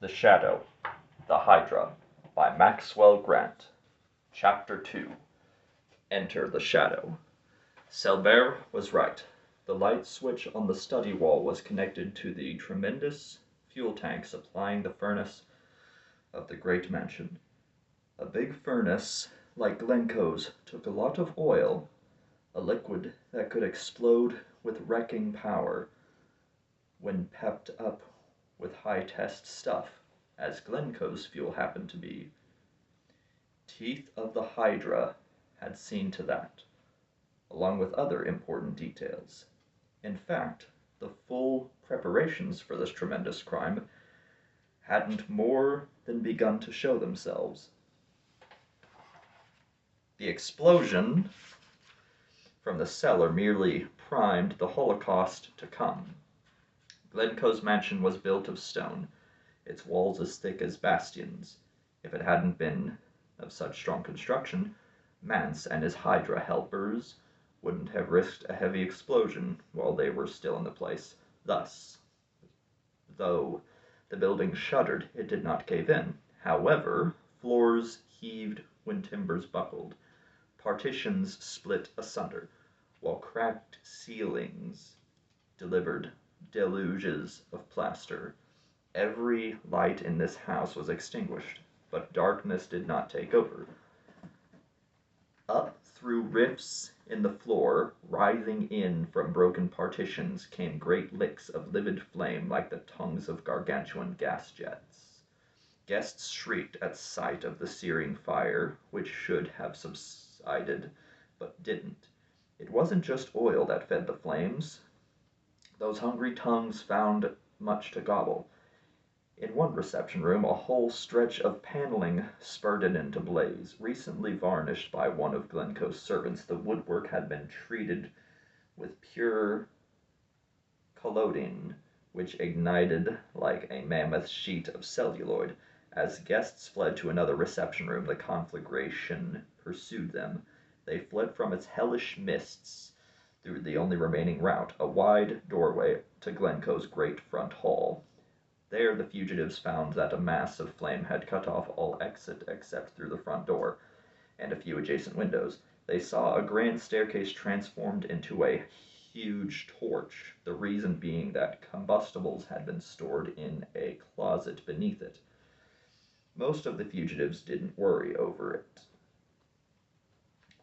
The Shadow, the Hydra, by Maxwell Grant. Chapter 2. Enter the Shadow. Selbert was right. The light switch on the study wall was connected to the tremendous fuel tank supplying the furnace of the great mansion. A big furnace, like Glencoe's, took a lot of oil, a liquid that could explode with wrecking power when pepped up with high-test stuff, as Glencoe's fuel happened to be. Teeth of the Hydra had seen to that, along with other important details. In fact, the full preparations for this tremendous crime hadn't more than begun to show themselves. The explosion from the cellar merely primed the Holocaust to come. Glencoe's mansion was built of stone, its walls as thick as bastions. If it hadn't been of such strong construction, Mance and his Hydra helpers wouldn't have risked a heavy explosion while they were still in the place. Thus, though the building shuddered, it did not cave in. However, floors heaved when timbers buckled, partitions split asunder, while cracked ceilings delivered deluges of plaster. Every light in this house was extinguished, but darkness did not take over. Up through rifts in the floor, writhing in from broken partitions, came great licks of livid flame like the tongues of gargantuan gas jets. Guests shrieked at sight of the searing fire, which should have subsided, but didn't. It wasn't just oil that fed the flames. Those hungry tongues found much to gobble. In one reception room, a whole stretch of paneling spurted into blaze. Recently varnished by one of Glencoe's servants, the woodwork had been treated with pure collodion, which ignited like a mammoth sheet of celluloid. As guests fled to another reception room, the conflagration pursued them. They fled from its hellish mists through the only remaining route, a wide doorway to Glencoe's great front hall. There the fugitives found that a mass of flame had cut off all exit except through the front door and a few adjacent windows. They saw a grand staircase transformed into a huge torch, the reason being that combustibles had been stored in a closet beneath it. Most of the fugitives didn't worry over it.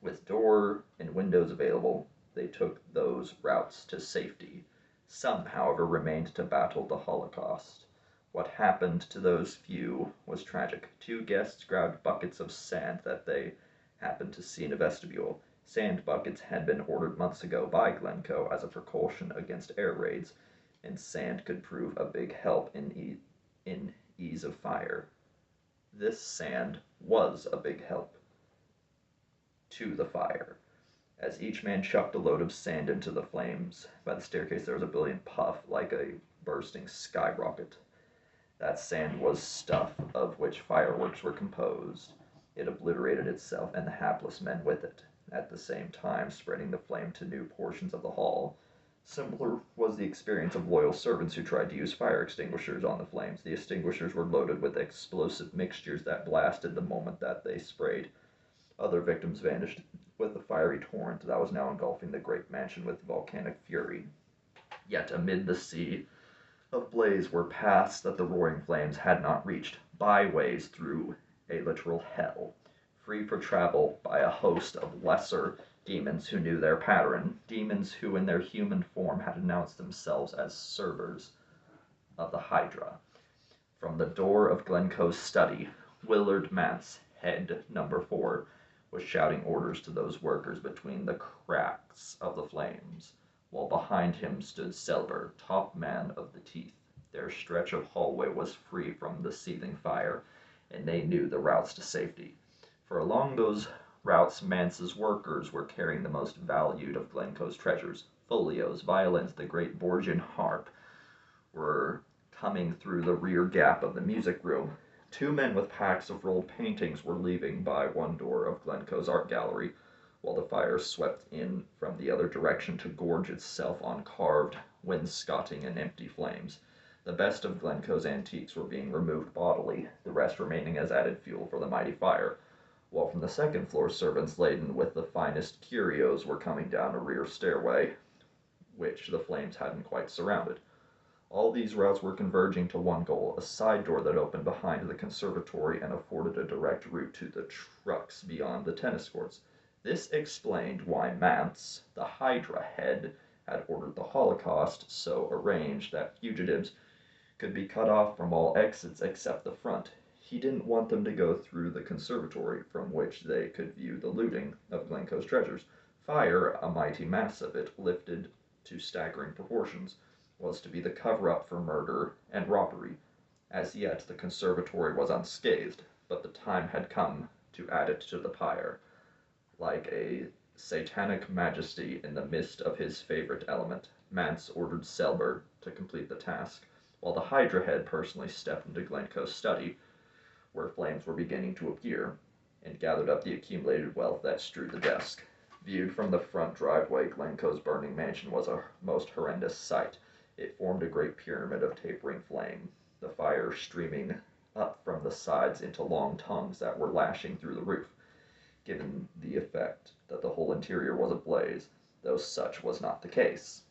With door and windows available, they took those routes to safety. Some, however, remained to battle the Holocaust. What happened to those few was tragic. Two guests grabbed buckets of sand that they happened to see in a vestibule. Sand buckets had been ordered months ago by Glencoe as a precaution against air raids, and sand could prove a big help in ease of fire. This sand was a big help to the fire. As each man chucked a load of sand into the flames, by the staircase there was a brilliant puff like a bursting skyrocket. That sand was stuff of which fireworks were composed. It obliterated itself and the hapless men with it, at the same time spreading the flame to new portions of the hall. Similar was the experience of loyal servants who tried to use fire extinguishers on the flames. The extinguishers were loaded with explosive mixtures that blasted the moment that they sprayed. Other victims vanished with the fiery torrent that was now engulfing the great mansion with volcanic fury. Yet amid the sea of blaze were paths that the roaring flames had not reached, byways through a literal hell, free for travel by a host of lesser demons who knew their pattern, demons who in their human form had announced themselves as servers of the Hydra. From the door of Glencoe's study, Willard Mance, head number 4, was shouting orders to those workers between the cracks of the flames, while behind him stood Selbert, top man of the teeth. Their stretch of hallway was free from the seething fire, and they knew the routes to safety. For along those routes Mance's workers were carrying the most valued of Glencoe's treasures. Folios, violins, the great Borgian harp were coming through the rear gap of the music room. Two men with packs of rolled paintings were leaving by one door of Glencoe's art gallery, while the fire swept in from the other direction to gorge itself on carved, wainscoting, and empty flames. The best of Glencoe's antiques were being removed bodily, the rest remaining as added fuel for the mighty fire, while from the second floor servants laden with the finest curios were coming down a rear stairway, which the flames hadn't quite surrounded. All these routes were converging to one goal, a side door that opened behind the conservatory and afforded a direct route to the trucks beyond the tennis courts. This explained why Mance, the Hydra head, had ordered the Holocaust so arranged that fugitives could be cut off from all exits except the front. He didn't want them to go through the conservatory, from which they could view the looting of Glencoe's treasures. Fire, a mighty mass of it, lifted to staggering proportions, was to be the cover-up for murder and robbery. As yet, the conservatory was unscathed, but the time had come to add it to the pyre, like a satanic majesty in the midst of his favorite element. Mance ordered Selber to complete the task, while the Hydra head personally stepped into Glencoe's study, where flames were beginning to appear, and gathered up the accumulated wealth that strewed the desk. Viewed from the front driveway, Glencoe's burning mansion was a most horrendous sight. It formed a great pyramid of tapering flame, the fire streaming up from the sides into long tongues that were lashing through the roof, giving the effect that the whole interior was ablaze, though such was not the case.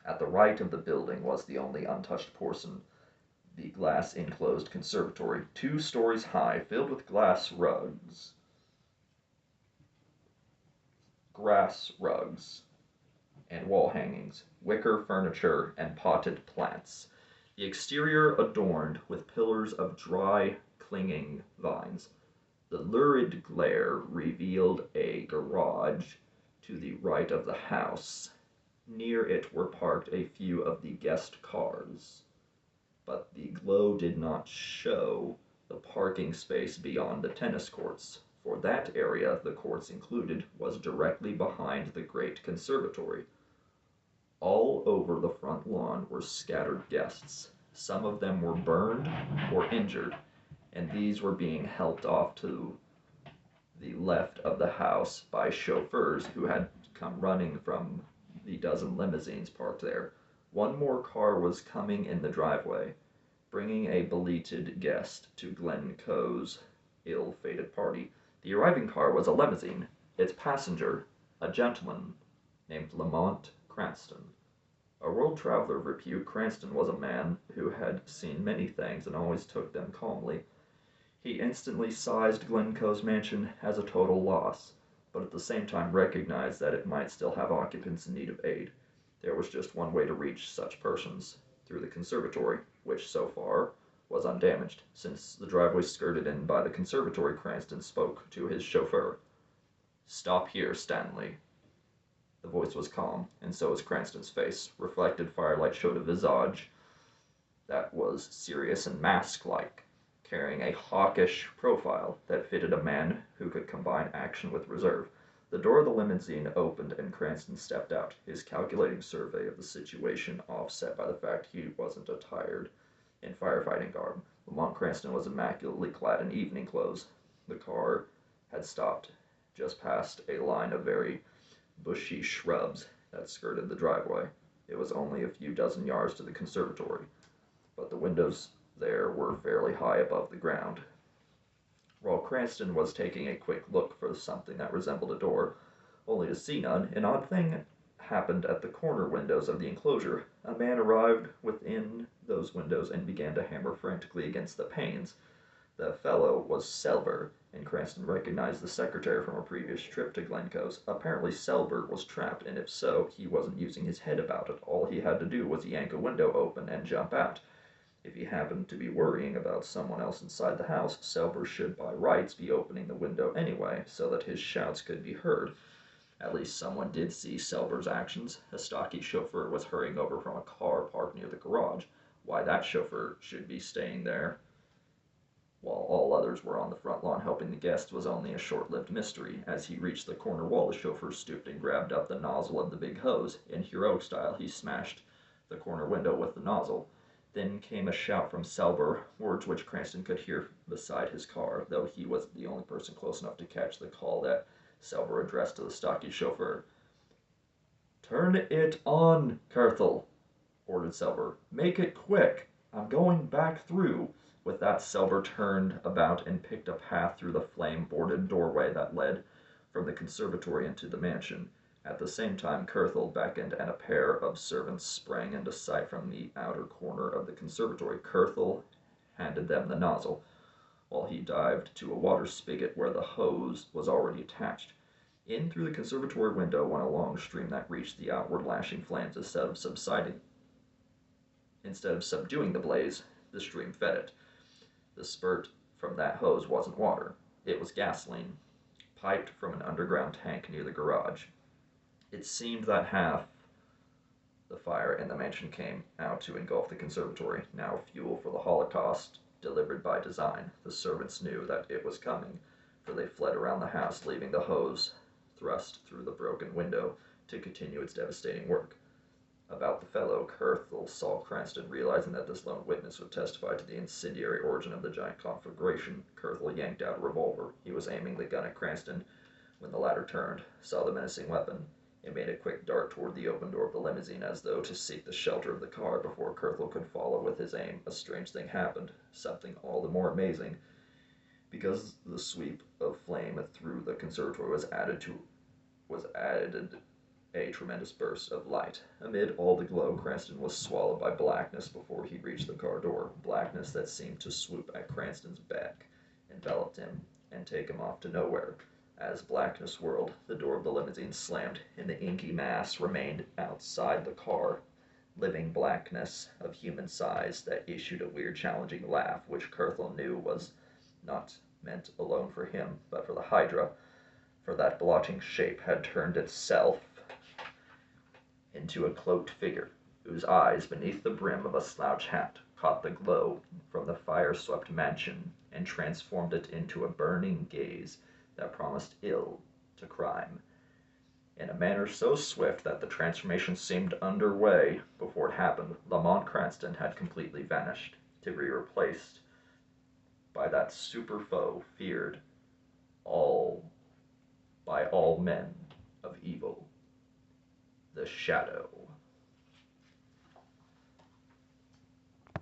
At the right of the building was the only untouched portion, the glass-enclosed conservatory, 2 stories high, filled with grass rugs, and wall hangings, wicker furniture, and potted plants. The exterior adorned with pillars of dry, clinging vines. The lurid glare revealed a garage to the right of the house. Near it were parked a few of the guest cars, but the glow did not show the parking space beyond the tennis courts. For that area, the courts included, was directly behind the great conservatory. All over the front lawn were scattered guests. Some of them were burned or injured, and these were being helped off to the left of the house by chauffeurs who had come running from the dozen limousines parked there. One more car was coming in the driveway, bringing a belated guest to Glencoe's ill-fated party. The arriving car was a limousine, its passenger a gentleman named Lamont Cranston. A world traveler of repute, Cranston was a man who had seen many things and always took them calmly. He instantly sized Glencoe's mansion as a total loss, but at the same time recognized that it might still have occupants in need of aid. There was just one way to reach such persons, through the conservatory, which so far was undamaged. Since the driveway skirted in by the conservatory, Cranston spoke to his chauffeur. "Stop here, Stanley." The voice was calm, and so was Cranston's face. Reflected firelight showed a visage that was serious and mask-like, carrying a hawkish profile that fitted a man who could combine action with reserve. The door of the limousine opened and Cranston stepped out, his calculating survey of the situation offset by the fact he wasn't attired in firefighting garb. Lamont Cranston was immaculately clad in evening clothes. The car had stopped just past a line of very bushy shrubs that skirted the driveway. It was only a few dozen yards to the conservatory, but the windows there were fairly high above the ground. While Cranston was taking a quick look for something that resembled a door, only to see none, an odd thing happened at the corner windows of the enclosure. A man arrived within those windows and began to hammer frantically against the panes. The fellow was Selber, and Cranston recognized the secretary from a previous trip to Glencoe's. Apparently Selber was trapped, and if so, he wasn't using his head about it. All he had to do was yank a window open and jump out. If he happened to be worrying about someone else inside the house, Selber should by rights be opening the window anyway, so that his shouts could be heard. At least someone did see Selber's actions. A stocky chauffeur was hurrying over from a car parked near the garage. Why that chauffeur should be staying there while all others were on the front lawn helping the guests was only a short-lived mystery. As he reached the corner wall, the chauffeur stooped and grabbed up the nozzle of the big hose. In heroic style, he smashed the corner window with the nozzle. Then came a shout from Selber, words which Cranston could hear beside his car, though he was the only person close enough to catch the call that Selber addressed to the stocky chauffeur. "Turn it on, Kurthel." ordered Silver. "Make it quick! I'm going back through." With that, Silver turned about and picked a path through the flame-boarded doorway that led from the conservatory into the mansion. At the same time, Kurthel beckoned, and a pair of servants sprang into sight from the outer corner of the conservatory. Kurthel handed them the nozzle, while he dived to a water spigot where the hose was already attached. In through the conservatory window went a long stream that reached the outward lashing flames. Instead of subduing the blaze, the stream fed it. The spurt from that hose wasn't water. It was gasoline, piped from an underground tank near the garage. It seemed that half the fire in the mansion came out to engulf the conservatory, now fuel for the Holocaust, delivered by design. The servants knew that it was coming, for they fled around the house, leaving the hose thrust through the broken window to continue its devastating work. About the fellow, Kurthel saw Cranston, realizing that this lone witness would testify to the incendiary origin of the giant conflagration. Kurthel yanked out a revolver. He was aiming the gun at Cranston when the latter turned, saw the menacing weapon, and made a quick dart toward the open door of the limousine as though to seek the shelter of the car. Before Kurthel could follow with his aim, a strange thing happened, something all the more amazing because the sweep of flame through the conservatory was added a tremendous burst of light. Amid all the glow, Cranston was swallowed by blackness before he reached the car door, blackness that seemed to swoop at Cranston's back, enveloped him, and take him off to nowhere. As blackness whirled, the door of the limousine slammed, and the inky mass remained outside the car, living blackness of human size that issued a weird, challenging laugh, which Kurthel knew was not meant alone for him, but for the Hydra, for that blotting shape had turned itself into a cloaked figure, whose eyes, beneath the brim of a slouch hat, caught the glow from the fire-swept mansion and transformed it into a burning gaze that promised ill to crime. In a manner so swift that the transformation seemed underway before it happened, Lamont Cranston had completely vanished, to be replaced by that super foe feared by all men of evil, the Shadow.